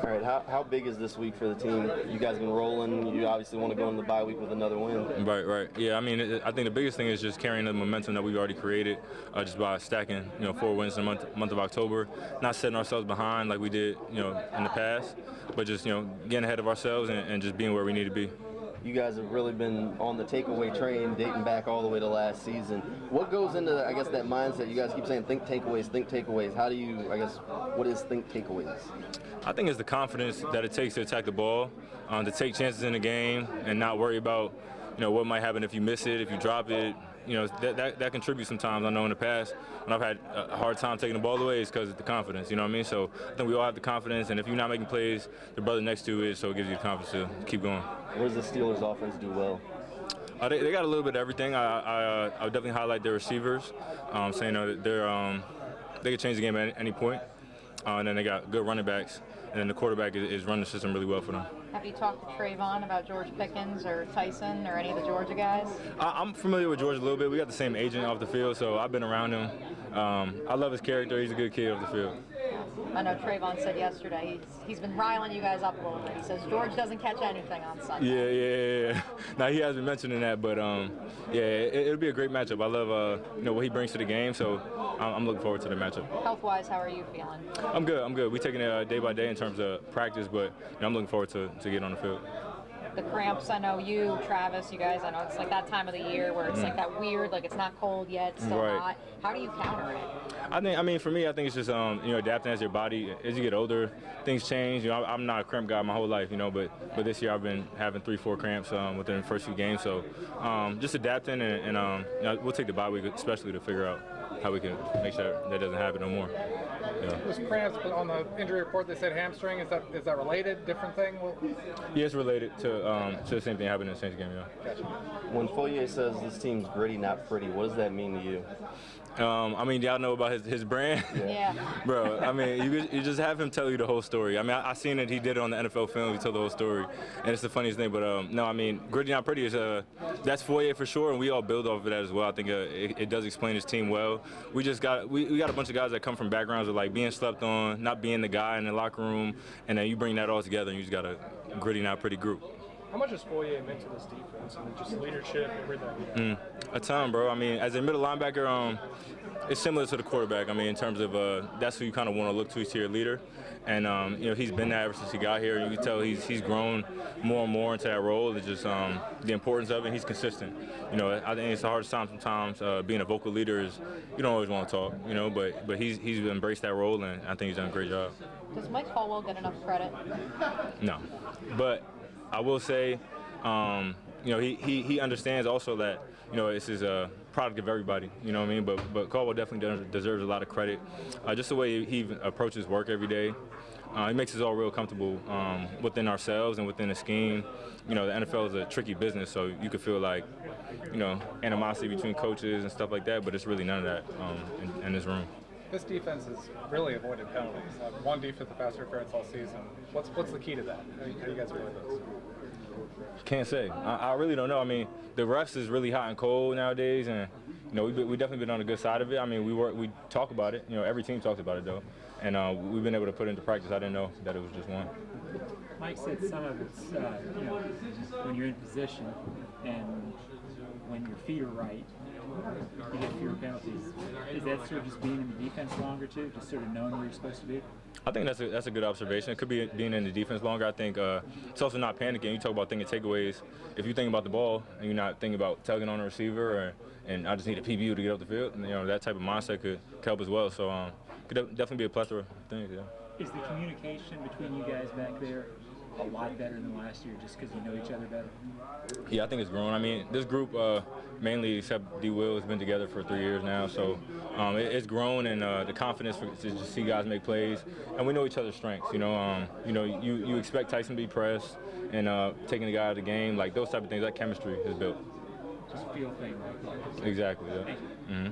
All right, how big is this week for the team? You guys been rolling. You obviously want to go into the bye week with another win. Right. Yeah, I mean, I think the biggest thing is just carrying the momentum that we've already created, just by stacking, 4 wins in the month of October, not setting ourselves behind like we did, in the past, but just, getting ahead of ourselves and just being where we need to be. You guys have really been on the takeaway train dating back all the way to last season. What goes into, I guess, that mindset? You guys keep saying think takeaways. How do you, what is think takeaways? I think it's the confidence that it takes to attack the ball, to take chances in the game and not worry about, what might happen if you miss it, if you drop it. That contributes sometimes. I know in the past when I've had a hard time taking the ball away, it's because of the confidence, you know what I mean? So I think we all have the confidence, and if you're not making plays, the brother next to you is, so it gives you the confidence to keep going. What does the Steelers offense do well? They got a little bit of everything. I would definitely highlight their receivers, saying that they can change the game at any point. And then they got good running backs, and then the quarterback is running the system really well for them. Have you talked to Trayvon about George Pickens or Tyson or any of the Georgia guys? I'm familiar with George a little bit. We got the same agent off the field, so I've been around him. I love his character. He's a good kid off the field. I know Trayvon said yesterday he's been riling you guys up a little bit. He says George doesn't catch anything on Sunday. Yeah. Now he hasn't mentioned that, but it'll be a great matchup. I love what he brings to the game, so I'm looking forward to the matchup. Health-wise, how are you feeling? I'm good. We're taking it day by day in terms of practice, but I'm looking forward to getting on the field. The cramps, I know you, Travis, you guys, I know it's like that time of the year where it's like that weird, like it's not cold yet, it's still hot. How do you counter it? For me, I think it's just adapting as your body. As you get older, things change. I'm not a cramp guy my whole life, but this year I've been having 3-4 cramps within the first few games. So just adapting, and we'll take the bye week especially to figure out how we can make sure that doesn't happen no more. It was cramps, but on the injury report they said hamstring. Is that related? Different thing? Yeah, it's related to the same thing happened in the Saints game. Yeah. Gotcha. When Foye says this team's gritty, not pretty, what does that mean to you? Y'all know about his brand. Yeah. Bro, you just have him tell you the whole story. I seen it. He did it on the NFL film. He told the whole story, and it's the funniest thing. But gritty not pretty is that's Foye for sure, and we all build off of that as well. I think it does explain his team well. We got a bunch of guys that come from backgrounds of like being slept on, not being the guy in the locker room, and then you bring that all together, and you just got a gritty not pretty group. How much has Foye meant to this defense and just leadership, everything? A ton, bro. As a middle linebacker, it's similar to the quarterback. In terms of that's who you kind of want to look to as your leader, and he's been there ever since he got here. You can tell he's grown more and more into that role. It's just the importance of it. He's consistent. I think it's the hardest time sometimes being a vocal leader is you don't always want to talk, but he's embraced that role, and I think he's done a great job. Does Mike Caldwell get enough credit? No, but I will say, he understands also that, this is a product of everybody, But Caldwell definitely deserves a lot of credit. Just the way he approaches work every day. He makes us all real comfortable within ourselves and within the scheme. The NFL is a tricky business, so you could feel like, animosity between coaches and stuff like that, but it's really none of that in this room. This defense has really avoided penalties. One defensive pass interference all season. What's the key to that? How do you guys avoid those? Can't say. I really don't know. The refs is really hot and cold nowadays, and we definitely been on the good side of it. We talk about it. Every team talks about it though, and we've been able to put it into practice. I didn't know that it was just one. Mike said some of it's when you're in position and when your feet are right, you get fewer penalties. Is that sort of just being in the defense longer too, just sort of knowing where you're supposed to be? I think that's a good observation. It could be being in the defense longer. I think it's also not panicking. You talk about thinking takeaways. If you think about the ball and you're not thinking about tugging on a receiver and I just need a PBU to get up the field, that type of mindset could help as well. So could definitely be a plethora of things. Yeah. Is the communication between you guys back there a lot better than last year just because you know each other better? Yeah, I think it's grown. This group, mainly except D. Will, has been together for 3 years now. So it's grown, and the confidence to just see guys make plays. And we know each other's strengths. You expect Tyson to be pressed and taking the guy out of the game. Like those type of things, that chemistry is built. Just a feel thing. Exactly, yeah.